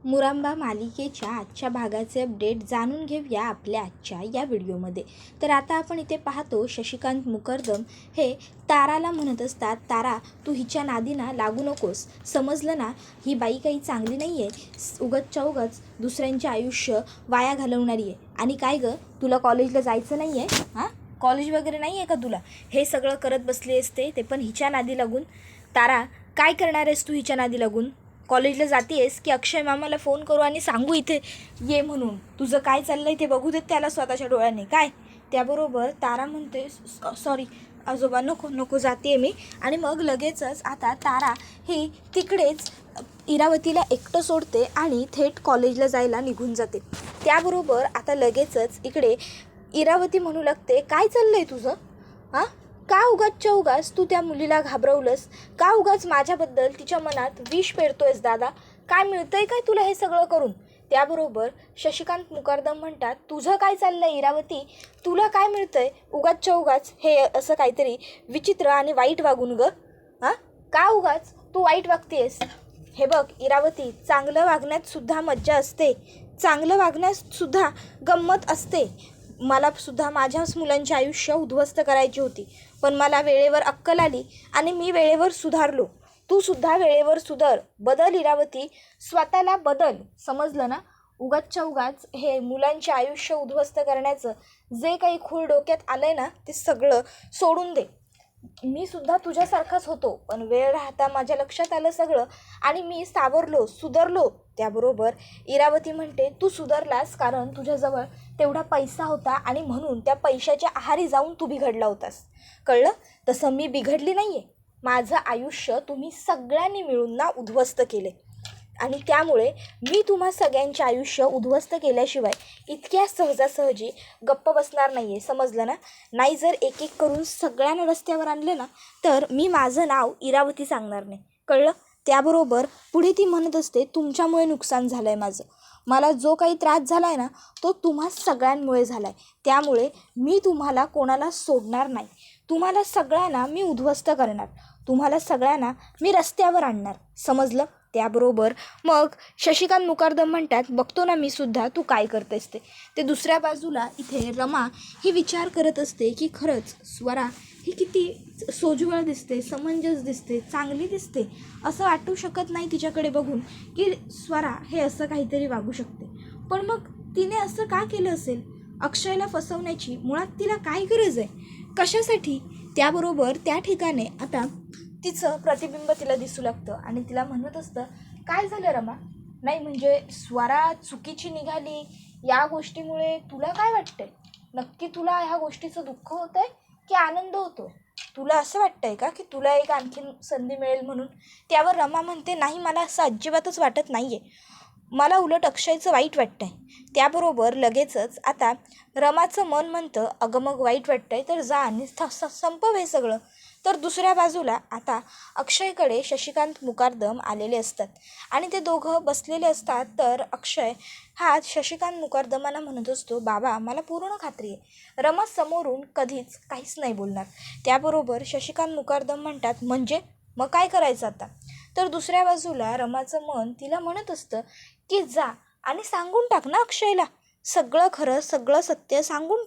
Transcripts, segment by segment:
मुरांबा मालिकेच्या आजच्या भागाचे अपडेट जाणून घेऊया आपल्या आजच्या या व्हिडिओमध्ये. तर आता आपण इथे पाहतो शशिकांत मुकर्दम हे ताराला म्हणत असतात, तारा तू हिच्या नादीना लागू नकोस, समजलं ना, ही बाई काही चांगली नाही आहे, उगाचच्या उगाच दुसऱ्यांचे आयुष्य वाया घालवणारी आहे. आणि काय गं, तुला कॉलेजला जायचं नाही आहे? हां, कॉलेज वगैरे नाही आहे का तुला? हे सगळं करत बसली असते, ते पण हिच्या नादी लागून. तारा, काय करणार आहेस तू हिच्या नादी लागून? कॉलेजला जाते आहेस की अक्षय मामाला फोन करू आणि सांगू इथे ये म्हणून? तुझं काय चाललं आहे ते बघू देत त्याला स्वतःच्या डोळ्याने. काय त्याबरोबर तारा म्हणते, सॉरी आजोबा, नको नको, जाते मी. आणि मग लगेचच आता तारा ही तिकडेच इरावतीला एकटं सोडते आणि थेट कॉलेजला जायला निघून जाते. त्याबरोबर आता लगेचच इकडे इरावती म्हणू लागते, काय चाललं आहे तुझं? हां, का उगाचच्या उगाच तू त्या मुलीला घाबरवलंस? का उगाच माझ्याबद्दल तिच्या मनात विष पेरतोयस दादा? काय मिळतंय काय तुला हे सगळं करून? त्याबरोबर शशिकांत मुकर्दम म्हणतात, तुझं काय चाललं आहे इरावती? तुला काय मिळतंय उगाचच्या उगाच हे असं काहीतरी विचित्र आणि वाईट वागून गं? हां, का उगाच तू वाईट वागतेस? हे बघ इरावती, चांगलं वागण्यात सुद्धा मज्जा असते, चांगलं वागण्यात सुद्धा गंमत असते. मला सुद्धा माझ्याच मुलांचे आयुष्य उद्ध्वस्त करायची होती, पण मला वेळेवर अक्कल आली आणि मी वेळेवर सुधारलो. तू सुद्धा वेळेवर सुधार, बदल इरावती, स्वतःला बदल, समजलं ना? उगाचच्या उगाच हे मुलांचे आयुष्य उद्ध्वस्त करण्याचं जे काही खूळ डोक्यात आलं आहे ना, ते सगळं सोडून दे. मी सुद्धा तुझ्यासारखाच होतो, पण वेळ राहता माझ्या लक्षात आलं सगळं आणि मी सावरलो, सुधारलो. त्याबरोबर इरावती म्हणते, तू सुधारलास कारण तुझ्याजवळ तेवढा पैसा होता आणि म्हणून त्या पैशाच्या आहारी जाऊन तू बिघडला होतास, कळलं? तसं मी बिघडली नाही आहे. माझं आयुष्य तुम्ही सगळ्यांनी मिळून ना उद्ध्वस्त केले आणि त्यामुळे मी तुम्हा सगळ्यांचे आयुष्य उद्ध्वस्त केल्याशिवाय इतक्या सहजासहजी गप्प बसणार नाही आहे, समजलं ना? नाही जर एक एक करून सगळ्यांना रस्त्यावर आणलं ना, तर मी माझं नाव इरावती सांगणार नाही, कळलं? त्याबरोबर पुढे ती म्हणत असते, तुमच्यामुळे नुकसान झालं आहे माझं, मला जो काही त्रास झाला आहे ना, तो तुम्हा सगळ्यांमुळे झाला आहे. त्यामुळे मी तुम्हाला कोणाला सोडणार नाही, तुम्हाला सगळ्यांना मी उद्ध्वस्त करणार, तुम्हाला सगळ्यांना मी रस्त्यावर आणणार, समजलं? त्याबरोबर मग शशिकांत मुकर्दम म्हणतात, बघतो ना मी सुद्धा तू काय करतेस ते. ते दुसऱ्या बाजूला इथे रमा ही विचार करत असते की खरंच स्वरा ही किती सोज्वळ दिसते, समंजस दिसते, चांगली दिसते. असं वाटू शकत नाही तिच्याकडे बघून की स्वरा हे असं काहीतरी वागू शकते. पण मग तिने असं का केलं असेल? अक्षयला फसवण्याची मुळात तिला काय गरज आहे? कशासाठी? त्याबरोबर त्या ठिकाणी आता तिचं प्रतिबिंब तिला दिसू लागतं आणि तिला म्हणत असतं, काय झालं रमा? नाही म्हणजे स्वरा चुकीची निघाली या गोष्टीमुळे तुला काय वाटतंय? नक्की तुला ह्या गोष्टीचं दुःख होतं आहे की आनंद होतो? तुला असं वाटतं आहे का की तुला एक आणखीन संधी मिळेल म्हणून? त्यावर रमा म्हणते, नाही, मला असं अजिबातच वाटत नाही आहे, मला उलट अक्षयचं वाईट वाटतं आहे. त्याबरोबर लगेचच आता रमाचं मन म्हणतं, अगं मग वाईट वाटतं आहे तर जा आणि संपव हे सगळं. तर दुसऱ्या बाजूला आता अक्षयकडे शशिकांत मुकर्दम आलेले असतात आणि ते दोघं बसलेले असतात. तर अक्षय हा शशिकांत मुकर्दमांना म्हणत असतो, बाबा मला पूर्ण खात्री आहे रमा समोरून कधीच काहीच नाही बोलणार. त्याबरोबर शशिकांत मुकर्दम म्हणतात, म्हणजे मग काय करायचं आता? तर दुसऱ्या बाजूला रमाचं मन तिला म्हणत असतं की जा आणि सांगून टाक ना अक्षयला, सगळं खरं सगळं सत्य सांगून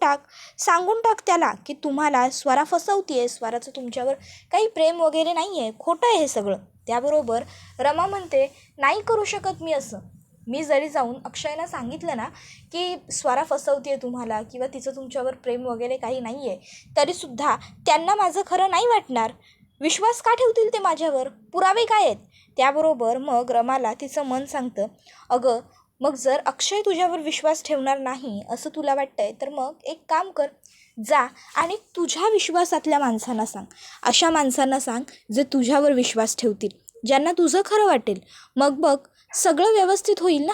टाक त्याला की तुम्हाला स्वरा फसवतीये, स्वराचं तुमच्यावर काही प्रेम वगैरे नाही आहे, खोटं आहे हे सगळं. त्याबरोबर रमा म्हणते, नाही करू शकत मी असं. मी जरी जाऊन अक्षयला सांगितलं ना की स्वरा फसवतीये तुम्हाला किंवा तिचं तुमच्यावर प्रेम वगैरे काही नाही आहे, तरीसुद्धा त्यांना माझं खरं नाही वाटणार. विश्वास का ठेवतील ते माझ्यावर? पुरावे काय आहेत? त्याबरोबर मग रमाला तिचं मन सांगतं, अगं मग जर अक्षय तुझ्यावर विश्वास ठेवणार नाही असं तुला वाटतंय तर मग एक काम कर, जा आणि तुझ्या विश्वासातल्या माणसांना सांग, अशा माणसांना सांग जे तुझ्यावर विश्वास ठेवतील, ज्यांना तुझं खरं वाटेल. मग बघ सगळं व्यवस्थित होईल ना?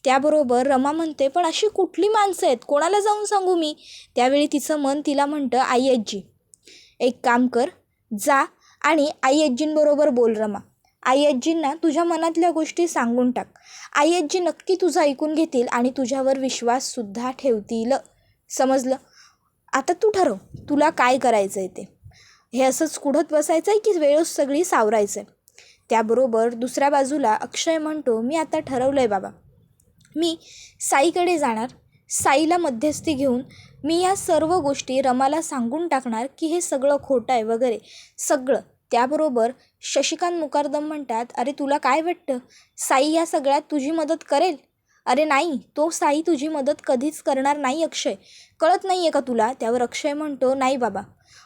त्याबरोबर रमा म्हणते, पण अशी कुठली माणसं आहेत, कोणाला जाऊन सांगू मी? त्यावेळी तिचं मन तिला म्हणतं, आई आजी, एक काम कर, जा आणि आई आजींबरोबर बोल रमा, आई आजींना तुझ्या मनातल्या गोष्टी सांगून टाक. आई आजी नक्की तुझं ऐकून घेतील आणि तुझ्यावर विश्वाससुद्धा ठेवतील, समजलं? आता तू ठरव तुला काय करायचं आहे ते. हे असंच कुढत बसायचं आहे की वेळ सगळी सावरायचं आहे? त्याबरोबर दुसऱ्या बाजूला अक्षय म्हणतो, मी आता ठरवलं आहे बाबा, मी साईकडे जाणार, साईला मध्यस्थी घेऊन मी या सर्व गोष्टी रमाला सांगून टाकणार की हे सगळं खोटं आहे वगैरे सगळं. त्याबरोबर शशिकांत मुकादम म्हणतात, अरे तुला काय वाटतं, साई या सगळ्यात तुझी मदत करेल? अरे नाही, तो साई तुझी मदत कधीच करणार नाही अक्षय, कळत नाही आहे का तुला? त्यावर अक्षय म्हणतो, नाही बाबा,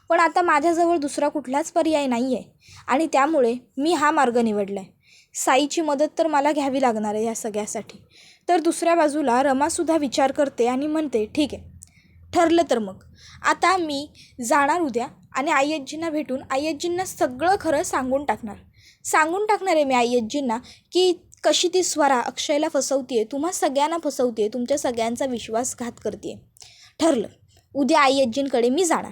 पण आता माझ्याजवळ दुसरा कुठलाच पर्याय नाही आहे आणि त्यामुळे मी हा मार्ग निवडला आहे. साईची मदत तर मला घ्यावी लागणार आहे या सगळ्यासाठी. तर दुसऱ्या बाजूला रमासुद्धा विचार करते आणि म्हणते, ठीक आहे, ठरलं तर मग आता मी जाणार उद्या आणि आय्यज्जींना भेटून आय्यज्जींना सगळं खरं सांगून टाकणार आहे मी आय्यज्जींना की कशी ती स्वरा अक्षयला फसवते, तुम्हा सगळ्यांना फसवते, तुमच्या सगळ्यांचा विश्वासघात करते. ठरलं, उद्या आय्यज्जींकडे मी जाणार.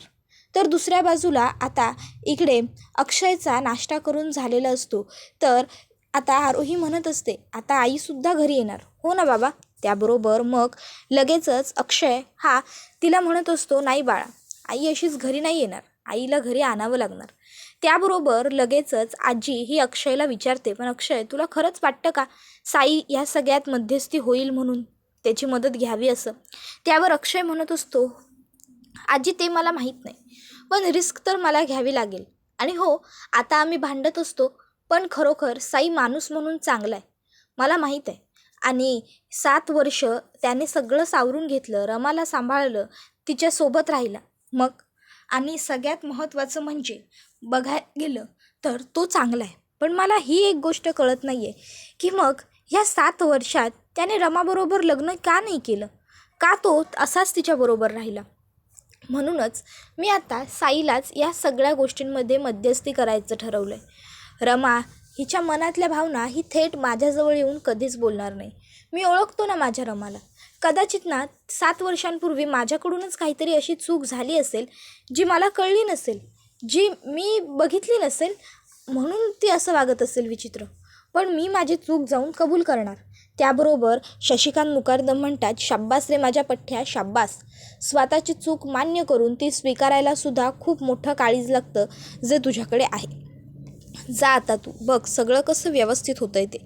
तर दुसऱ्या बाजूला आता इकडे अक्षयचा नाश्ता करून झालेला असतो. तर आता आरोही म्हणत असते, आता आईसुद्धा घरी येणार. हो ना बाबा. त्याबरोबर मग लगेचच अक्षय हा तिला म्हणत असतो, नाही बाळा, आई अशीच घरी नाही येणार, आईला घरी आणावं लागणार. त्याबरोबर लगेचच आजी ही अक्षयला विचारते, पण अक्षय तुला खरंच वाटतं का साई या सगळ्यात मध्यस्थी होईल म्हणून, त्याची मदत घ्यावी असं? त्यावर अक्षय म्हणत असतो, आजी ते मला माहीत नाही, पण रिस्क तर मला घ्यावी लागेल. आणि हो, आता आम्ही भांडत असतो, पण खरोखर साई माणूस म्हणून चांगला आहे, मला माहीत आहे. आणि 7 वर्ष त्याने सगळं सावरून घेतलं, रमाला सांभाळलं, तिच्यासोबत राहिला. मग आणि सगळ्यात महत्त्वाचं म्हणजे बघायला गेलं तर तो चांगला आहे. पण मला ही एक गोष्ट कळत नाही आहे की मग ह्या 7 वर्षात त्याने रमाबरोबर लग्न का नाही केलं, का तो असाच तिच्याबरोबर राहिला? म्हणूनच मी आता साईलाच या सगळ्या गोष्टींमध्ये मध्यस्थी करायचं ठरवलं आहे. रमा हिच्या मनातल्या भावना ही थेट माझ्याजवळ येऊन कधीच बोलणार नाही. मी ओळखतो ना माझ्या रमाला. कदाचित ना 7 वर्षांपूर्वी माझ्याकडूनच काहीतरी अशी चूक झाली असेल जी मला कळली नसेल, जी मी बघितली नसेल, म्हणून ती असं वागत असेल विचित्र. पण मी माझी चूक जाऊन कबूल करणार. त्याबरोबर शशिकांत मुकादम म्हणतात, शाब्बास रे माझ्या पठ्ठ्या, शाब्बास. स्वतःची चूक मान्य करून ती स्वीकारायलासुद्धा खूप मोठं काळीज लागतं जे तुझ्याकडे आहे. जा आता तू बघ सगळं कसं व्यवस्थित होतं आहे ते.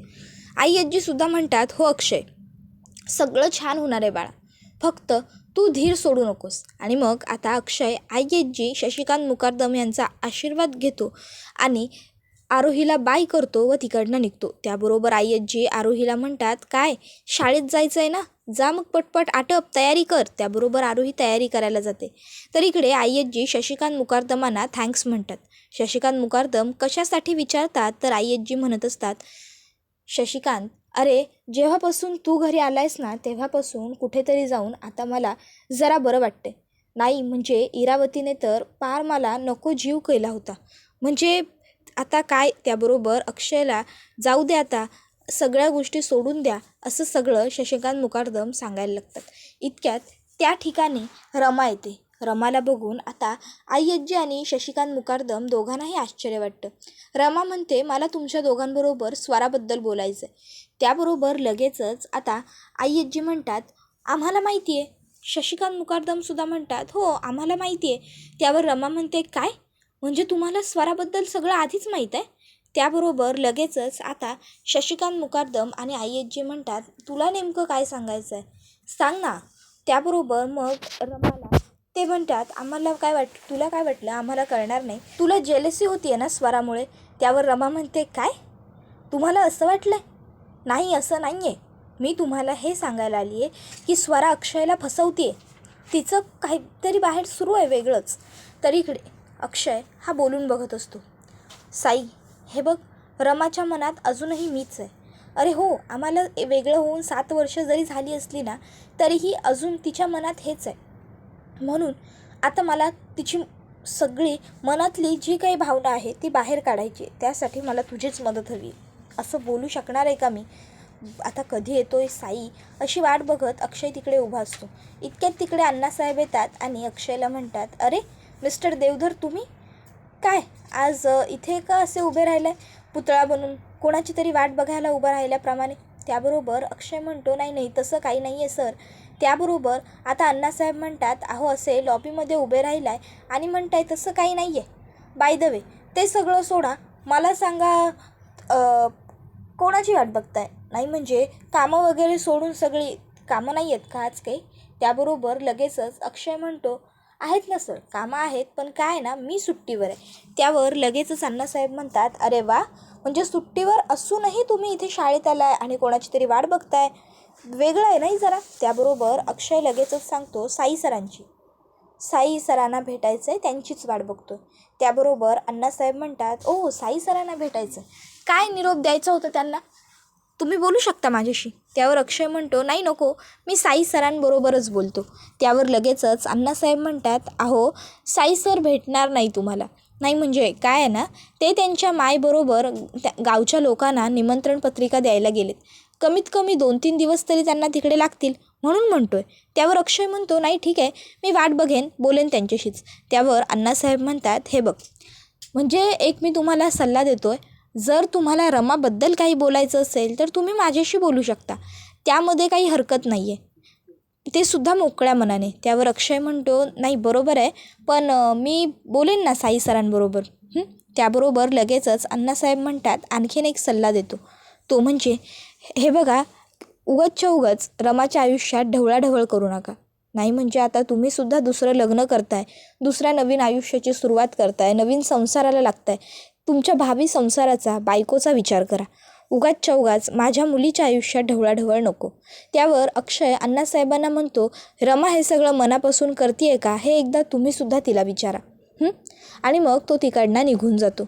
आई आजीसुद्धा म्हणतात, हो अक्षय, सगळं छान होणार आहे बाळा, फक्त तू धीर सोडू नकोस. आणि मग आता अक्षय आई आजी शशिकांत मुकादम यांचा आशीर्वाद घेतो आणि आरोहीला बाय करतो व तिकडनं निघतो. त्याबरोबर आई आजी आरोहीला म्हणतात, काय शाळेत जायचं आहे ना, जा मग पटपट आटप, तयारी कर. त्याबरोबर आरोही तयारी करायला जाते. तर इकडे आई आजी शशिकांत मुकादमांना थँक्स म्हणतात. शशिकांत मुकादम कशासाठी विचारतात तर आई आजी म्हणत असतात, शशिकांत, अरे जेव्हापासून तू घरी आलायस ना तेव्हापासून कुठेतरी जाऊन आता मला जरा बरं वाटते. नाही म्हणजे इरावतीने तर पार मला नको जीव केला होता, म्हणजे आता काय. त्याबरोबर अक्षयला जाऊ द्या, आता सगळ्या गोष्टी सोडून द्या, असं सगळं शशिकांत मुकादम सांगायला लागतात. इतक्यात त्या ठिकाणी रमा येते. रमाला बघून आता आई आजी आणि शशिकांत मुकादम दोघांनाही आश्चर्य वाटतं. रमा म्हणते, मला तुमच्या दोघांबरोबर स्वराबद्दल बोलायचं आहे. त्याबरोबर लगेचच आता आई आजी म्हणतात, आम्हाला माहिती आहे. शशिकांत मुकादमसुद्धा म्हणतात, हो आम्हाला माहिती आहे. त्यावर रमा म्हणते, काय म्हणजे तुम्हाला स्वराबद्दल सगळं आधीच माहीत आहे? त्याबरोबर लगेचच आता शशिकांत मुकादम आणि आई आजी म्हणतात, तुला नेमकं काय सांगायचं आहे, सांग ना. त्याबरोबर मग रमाला ते म्हणतात, आम्हाला काय तुला काय वाटलं आम्हाला कळणार नाही, तुला जेलसी होती आहे ना स्वरामुळे. त्यावर रमा म्हणते, काय तुम्हाला असं वाटलं आहे? नाही, असं नाही आहे. मी तुम्हाला हे सांगायला आली आहे की स्वरा अक्षयला फसवते आहे, तिचं काहीतरी बाहेर सुरू आहे वेगळंच. तर इकडे अक्षय हा बोलून बघत असतो, साई हे बघ, रमाच्या मनात अजूनही मीच आहे. अरे हो, आम्हाला वेगळं होऊन 7 वर्ष जरी झाली असली ना तरीही अजून तिच्या मनात हेच आहे. म्हणून आता मला तिची सगळी मनातली जी काही भावना आहे ती बाहेर काढायची, त्यासाठी मला तुझीच मदत हवी. असं बोलू शकणार आहे का मी? आता कधी येतोय साई अशी वाट बघत अक्षय तिकडे उभा असतो. इतक्यात तिकडे अण्णासाहेब येतात आणि अक्षयला म्हणतात, अरे मिस्टर देवधर, तुम्ही काय आज इथे का असे उभे राहिलाय पुतळा बनून, कोणाची तरी वाट बघायला उभं राहिल्याप्रमाणे? त्याबरोबर अक्षय म्हणतो, नाही तसं काही नाही आहे सर. त्याबरोबर आता अण्णासाहेब म्हणतात, अहो असे लॉबीमध्ये उभे राहिलाय आणि म्हणताय तसं काही नाही आहे. बाय द वे ते सगळं सोडा, मला सांगा कोणाची वाट बघताय? नाही म्हणजे कामं वगैरे सोडून सगळी कामं नाही आहेत का आज काही? त्याबरोबर लगेचच अक्षय म्हणतो, आहेत ना सर, कामं आहेत, पण काय ना मी सुट्टीवर आहे. त्यावर लगेचच अण्णासाहेब म्हणतात, अरे वा, म्हणजे सुट्टीवर असूनही तुम्ही इथे शाळेत आलाय आणि कोणाची तरी वाट बघताय, वेगळं आहे नाही जरा. त्याबरोबर अक्षय लगेचच सांगतो, साई सरांना भेटायचं आहे, त्यांचीच वाट बघतो. त्याबरोबर अण्णासाहेब म्हणतात, ओ साई सरांना भेटायचं, काय निरोप द्यायचा होता त्यांना, तुम्ही बोलू शकता माझ्याशी. त्यावर अक्षय म्हणतो, नाही नको, मी साई सरांबरोबरच बोलतो. त्यावर लगेचच अण्णासाहेब म्हणतात, अहो साई सर भेटणार नाही तुम्हाला. नाही म्हणजे काय आहे ना, ते त्यांच्या मायबरोबर त्या गावच्या लोकांना निमंत्रण पत्रिका द्यायला गेलेत. कमीत कमी 2-3 दिवस तरी त्यांना तिकडे लागतील, म्हणून म्हणतोय. त्यावर अक्षय म्हणतो, नाही ठीक आहे, मी वाट बोलेन त्यांच्याशीच. त्यावर अण्णासाहेब म्हणतात, हे बघ, म्हणजे एक मी तुम्हाला सल्ला देतोय, जर तुम्हाला रमाबद्दल काही बोलायचं असेल तर तुम्ही माझ्याशी बोलू शकता, त्यामध्ये काही हरकत नाही आहे, ते सुद्धा मोकळ्या मनाने. त्यावर अक्षय म्हणतो, नाही बरोबर आहे, पण मी बोलेन ना साई सरांबरोबर. त्याबरोबर लगेचच अण्णासाहेब म्हणतात, आणखीन एक सल्ला देतो, तो म्हणजे हे बघा, उगाच रमाच्या आयुष्यात ढवळाढवळ करू नका. नाही म्हणजे आता तुम्हीसुद्धा दुसरं लग्न करताय, दुसऱ्या नवीन आयुष्याची सुरुवात करताय, नवीन संसाराला लागताय, तुमच्या भावी संसाराचा, बायकोचा विचार करा. उगाच माझ्या मुलीच्या आयुष्यात ढवळाढवळ नको. त्यावर अक्षय अण्णासाहेबांना म्हणतो, रमा हे सगळं मनापासून करते का, हे एकदा तुम्हीसुद्धा तिला विचारा. आणि मग तो तिकडनं निघून जातो.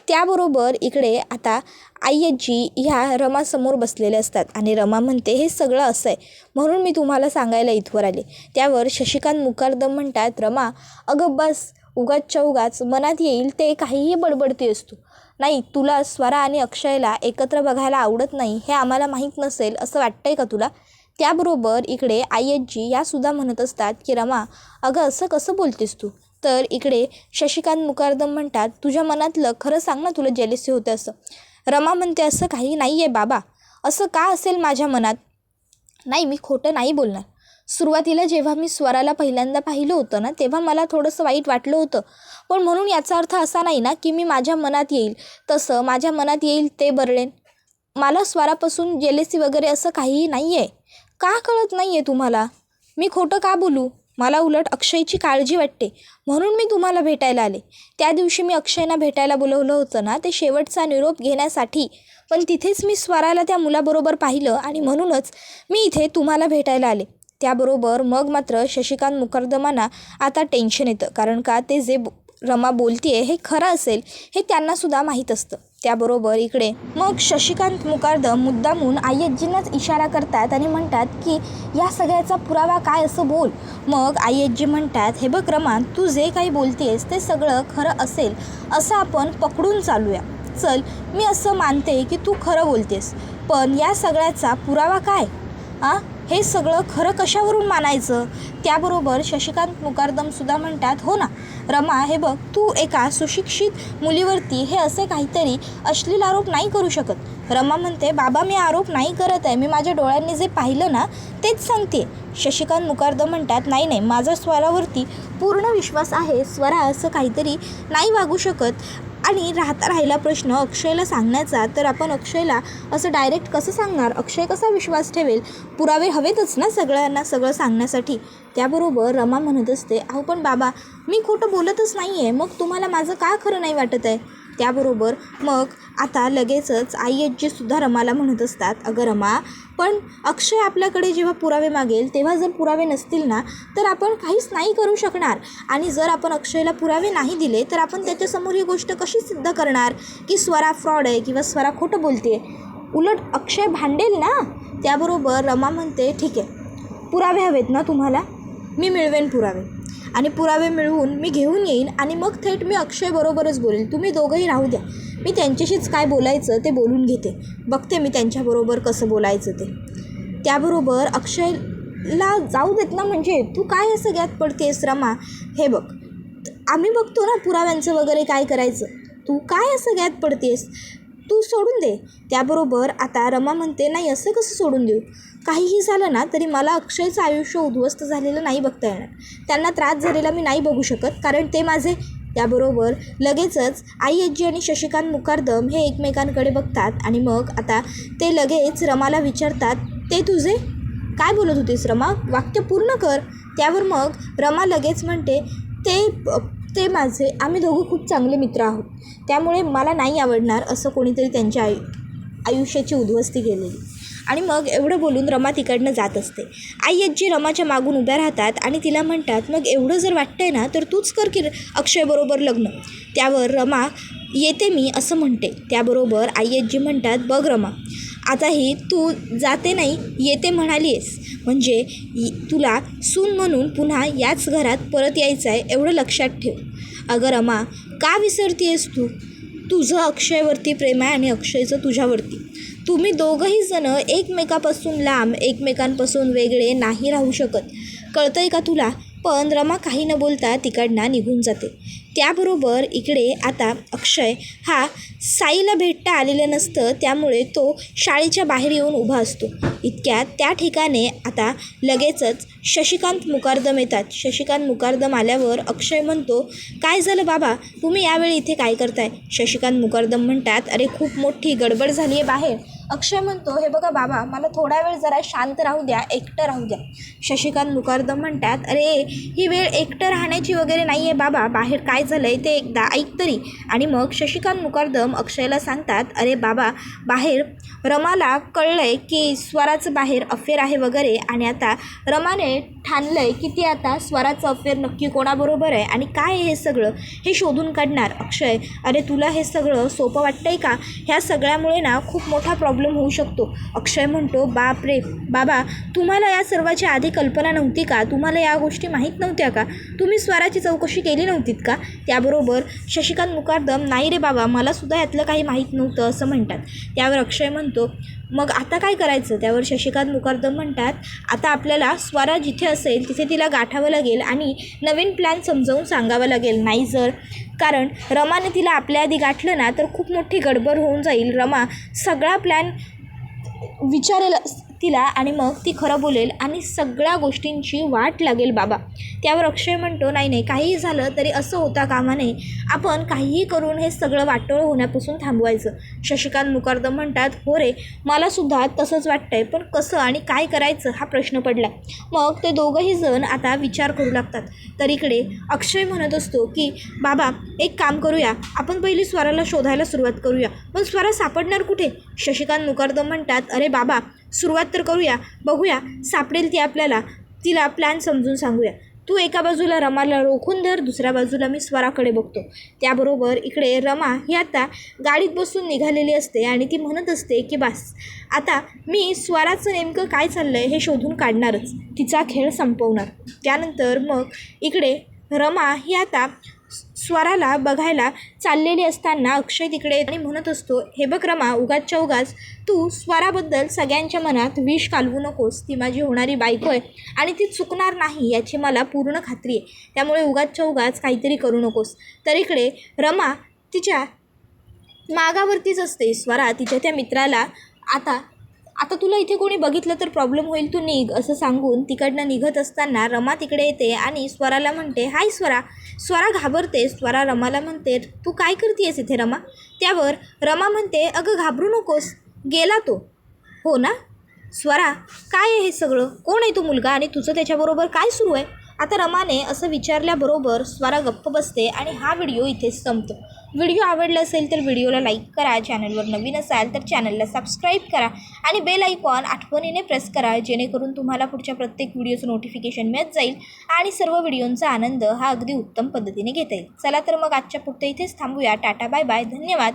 त्याबरोबर इकडे आता आय्यजी ह्या रमासमोर बसलेले असतात आणि रमा म्हणते, हे सगळं असं आहे म्हणून मी तुम्हाला सांगायला इथवर आले. त्यावर शशिकांत मुकादम म्हणतात, रमा अगं बस, उगाच मनात येईल ते काहीही बडबडते असतो. नाही, तुला स्वरा आणि अक्षयला एकत्र बघायला आवडत नाही हे आम्हाला माहीत नसेल असं वाटतंय का तुला? त्याबरोबर इकडे आय्यजी यासुद्धा म्हणत असतात की रमा अगं असं कसं बोलतेस तू? तर इकडे शशिकांत मुकादम म्हणतात, तुझ्या मनातलं खरं सांग ना, तुला जेलसी होते असं. रमा म्हणते, असं काही नाही आहे बाबा, असं का असेल माझ्या मनात? नाही, मी खोटं नाही बोलणार. सुरुवातीला जेव्हा मी स्वराला पहिल्यांदा पाहिलं होतं ना, तेव्हा मला थोडंसं वाईट वाटलं होतं, पण म्हणून याचा अर्थ असा नाही ना की मी माझ्या मनात येईल तसं माझ्या मनात येईल ते बरळेन. मला स्वरापासून जेलेसी वगैरे असं काहीही नाही आहे. का कळत नाही आहे तुम्हाला? मी खोटं का बोलू? मला उलट अक्षयची काळजी वाटते, म्हणून मी तुम्हाला भेटायला आले. त्या दिवशी मी अक्षयना भेटायला बोलवलं होतं ना, ते शेवटचा निरोप घेण्यासाठी, पण तिथेच मी स्वराला त्या मुलाबरोबर पाहिलं आणि म्हणूनच मी इथे तुम्हाला भेटायला आले. त्याबरोबर मग मात्र शशिकांत मुकादमांना आता टेन्शन येतं, कारण का ते जे रमा बोलतीये हे खरं असेल हे त्यांनासुद्धा माहीत असतं. त्याबरोबर इकडे मग शशिकांत मुकादम मुद्दामून आय्यजींनाच इशारा करतात आणि म्हणतात की या सगळ्याचा पुरावा काय असं बोल. मग आय्यजी म्हणतात, हे बघ रमा, तू जे काही बोलतेस ते सगळं खरं असेल असं आपण पकडून चालूया. चल, मी असं मानते की तू खरं बोलतेस, पण या सगळ्याचा पुरावा काय? हे सगळं खरं कशावरून मानायचं? त्याबरोबर शशिकांत मुकादमसुद्धा म्हणतात, हो ना रमा, हे बघ, तू एका सुशिक्षित मुलीवरती हे असे काहीतरी अश्लील आरोप नाही करू शकत. रमा म्हणते, बाबा मी आरोप नाही करत आहे, मी माझ्या डोळ्यांनी जे पाहिलं ना तेच सांगते. शशिकांत मुकादम म्हणतात, नाही, माझा स्वरावरती पूर्ण विश्वास आहे, स्वरा असं काहीतरी नाही वागू शकत. आणि राहिला प्रश्न अक्षयला सांगण्याचा, तर आपण अक्षयला असं डायरेक्ट कसं सांगणार? अक्षय कसा विश्वास ठेवेल? पुरावे हवेतच ना सगळ्यांना सगळं सांगण्यासाठी. त्याबरोबर रमा म्हणत असते, अहो पण बाबा, मी खोटं बोलतच नाही आहे, मग तुम्हाला माझं का खरं नाही वाटत आहे? त्याबरोबर मग आता लगेचच आय्यजीसुद्धा रमाला म्हणत असतात, अगं रमा, पण अक्षय आपल्याकडे जेव्हा पुरावे मागेल तेव्हा जर पुरावे नसतील ना, तर आपण काहीच नाही करू शकणार. आणि जर आपण अक्षयला पुरावे नाही दिले तर आपण त्याच्यासमोर ही गोष्ट कशी सिद्ध करणार की स्वरा फ्रॉड आहे किंवा स्वरा खोटं बोलते? उलट अक्षय भांडेल ना. त्याबरोबर रमा म्हणते, ठीक आहे, पुरावे हवेत ना तुम्हाला? मी मिळवेन पुरावे, आणि पुरावे मिळवून मी घेऊन येईन आणि मग थेट मी अक्षयबरोबरच बोलेल. तुम्ही दोघंही राहू द्या, मी त्यांच्याशीच काय बोलायचं ते बोलून घेते, बघते मी त्यांच्याबरोबर कसं बोलायचं ते. त्याबरोबर अक्षयला जाऊ देत ना, म्हणजे तू काय असं सगळ्यात पडतेस रमा? हे बघ, आम्ही बघतो ना पुराव्यांचं वगैरे काय करायचं, तू काय असं सगळ्यात पडतेस, तू सोडून दे. त्याबरोबर आता रमा म्हणते, नाही असं कसं सोडून देऊ? काहीही झालं ना तरी मला अक्षयचं आयुष्य उद्ध्वस्त झालेलं नाही बघता येणार. त्यांना त्रास झालेला मी नाही बघू शकत, कारण ते माझे त्याबरोबर लगेचच आई आजी आणि शशिकांत मुकादम हे एकमेकांकडे बघतात आणि मग आता ते लगेच रमाला विचारतात, ते तुझे? काय बोलत होतीस रमा? वाक्य पूर्ण कर. त्यावर मग रमा लगेच म्हणते, ते माझे, आम्ही दोघं खूप चांगले मित्र आहोत, त्यामुळे मला नाही आवडणार असं कोणीतरी त्यांच्या आयुष्याची उद्ध्वस्ती केलेली. आणि मग एवढं बोलून रमा तिकडनं जात असते. आई आजी रमाच्या मागून उभ्या राहतात आणि तिला म्हणतात, मग एवढं जर वाटतंय ना तर तूच कर की अक्षयबरोबर लग्न. त्यावर रमा, येते मी असं म्हणते. त्याबरोबर आई आजी म्हणतात, बघ रमा, आताही तू जाते नाही येते म्हणाली आहेस, म्हणजे तुला सून म्हणून पुन्हा याच घरात परत यायचं आहे एवढं लक्षात ठेव. अगं रमा, का विसरते आहेस तू? तुझं अक्षयवरती प्रेम आहे आणि अक्षयचं तुझ्यावरती. तुम्ही दोघंही जण एकमेकापासून लांब, एकमेकांपासून वेगळे नाही राहू शकत, कळतं आहे का तुला? पण रमा काही न बोलता तिकडनं निघून जाते. त्याबरोबर इकडे आता अक्षय हा साईला भेटता आलेलं नसतं, त्यामुळे तो शाळेच्या बाहेर येऊन उभा असतो. इतक्यात त्या ठिकाणी आता लगेचच शशिकांत मुकादम येतात. शशिकांत मुकादम आल्यावर अक्षय म्हणतो, काय झालं बाबा, तुम्ही यावेळी इथे काय करताय? शशिकांत मुकादम म्हणतात, अरे खूप मोठी गडबड झाली आहे बाहेर. अक्षय म्हणतो, हे बघा बाबा, मला थोडा वेळ जरा शांत राहू द्या, एकटं राहू द्या. शशिकांत मुकादम म्हणतात, अरे ही वेळ एकटं राहण्याची वगैरे नाही आहे बाबा, बाहेर काय झालं आहे ते एकदा ऐक तरी. आणि मग शशिकांत मुकादम अक्षयला सांगतात, अरे बाबा, बाहेर रमाला कळलं आहे की स्वराचं बाहेर अफेअर आहे वगैरे, आणि आता रमाने ठाणलं आहे की ती आता स्वराचं अफेअर नक्की कोणाबरोबर आहे आणि काय आहे हे सगळं हे शोधून काढणार. अक्षय, अरे तुला हे सगळं सोपं वाटतं आहे का? ह्या सगळ्यामुळे ना खूप मोठा प्रॉब्लेम होऊ शकतो. अक्षय म्हणतो, बाप रे बाबा, तुम्हाला या सर्वाची आधी कल्पना नव्हती का? तुम्हाला या गोष्टी माहीत नव्हत्या का? तुम्ही स्वराची चौकशी केली नव्हतीत का? त्याबरोबर शशिकांत मुकादम, नाही रे बाबा, मलासुद्धा यातलं काही माहीत नव्हतं असं म्हणतात. त्यावर अक्षय म्हणतो, मग आता काय करायचं? त्यावर शशिकांत मुकादम म्हणतात, आता आपल्याला स्वरा जिथे असेल तिथे तिला गाठावं लागेल आणि नवीन प्लॅन समजावून सांगावं लागेल. नाही जर, कारण रमाने तिला आपल्या आधी गाठलं ना तर खूप मोठी गडबड होऊन जाईल. रमा सगळा प्लॅन विचारेल तिला आणि मग ती खरं बोलेल आणि सगळ्या गोष्टींची वाट लागेल बाबा. त्यावर अक्षय म्हणतो, नाही काहीही झालं तरी असं होता कामा नये, आपण काहीही करून हे सगळं वाटोळं होण्यापासून थांबवायचं. शशिकांत मुकादम म्हणतात, हो रे, मलासुद्धा तसंच वाटतंय, पण कसं आणि काय करायचं हा प्रश्न पडला. मग ते दोघंही जण आता विचार करू लागतात. तर इकडे अक्षय म्हणत असतो की बाबा, एक काम करूया, आपण पहिली स्वराला शोधायला सुरुवात करूया. पण स्वरा सापडणार कुठे? शशिकांत मुकादम म्हणतात, अरे बाबा, सुरुवात तर करूया, बघूया सापडेल ती आपल्याला, तिला प्लॅन समजून सांगूया. तू एका बाजूला रमाला रोखून धर, दुसऱ्या बाजूला मी स्वराकडे बघतो. त्याबरोबर इकडे रमा ही आता गाडीत बसून निघालेली असते आणि ती म्हणत असते की बस, आता मी स्वराचं नेमकं काय चाललं आहे हे शोधून काढणारच, तिचा खेळ संपवणार. त्यानंतर मग इकडे रमा ही आता स्वराला बघायला चाललेली असताना अक्षय तिकडे आणि म्हणत असतो, हे बघ रमा, उगाचच्या उगाच तू स्वराबद्दल सगळ्यांच्या मनात विष घालवू नकोस. ती माझी होणारी बायको आहे आणि ती चुकणार नाही याची मला पूर्ण खात्री आहे, त्यामुळे उगाचच्या उगाच काहीतरी करू नकोस. तर इकडे रमा तिच्या मागावरतीच असते. स्वरा तिच्या त्या मित्राला, आता तुला इथे कोणी बघितलं तर प्रॉब्लेम होईल, तू निघ असं सांगून तिकडनं निघत असताना रमा तिकडे येते आणि स्वराला म्हणते, हाय स्वरा. स्वरा घाबरते. स्वरा रमाला म्हणते, तू काय करतेस इथे रमा? त्यावर रमा म्हणते, अगं घाबरू नकोस, गेला तो. हो ना? स्वरा, काय आहे हे सगळं? कोण आहे तो मुलगा आणि तुझं त्याच्याबरोबर काय सुरू आहे? आता रमाने असं विचारल्याबरोबर स्वरा गप्प बसते आणि हा व्हिडिओ इथेच संपतो. व्हिडिओ आवडला असेल तर व्हिडिओला लाईक करा, चॅनलवर नवीन असाल तर चॅनलला सबस्क्राईब करा आणि बेल आयकॉन आठवणीने प्रेस करा, जेणेकरून तुम्हाला पुढच्या प्रत्येक व्हिडिओचं नोटिफिकेशन मिळत जाईल आणि सर्व व्हिडिओंचा आनंद हा अगदी उत्तम पद्धतीने घेता येईल. चला तर मग आजच्या पुरते इथेच थांबूया. टाटा, बाय बाय, धन्यवाद.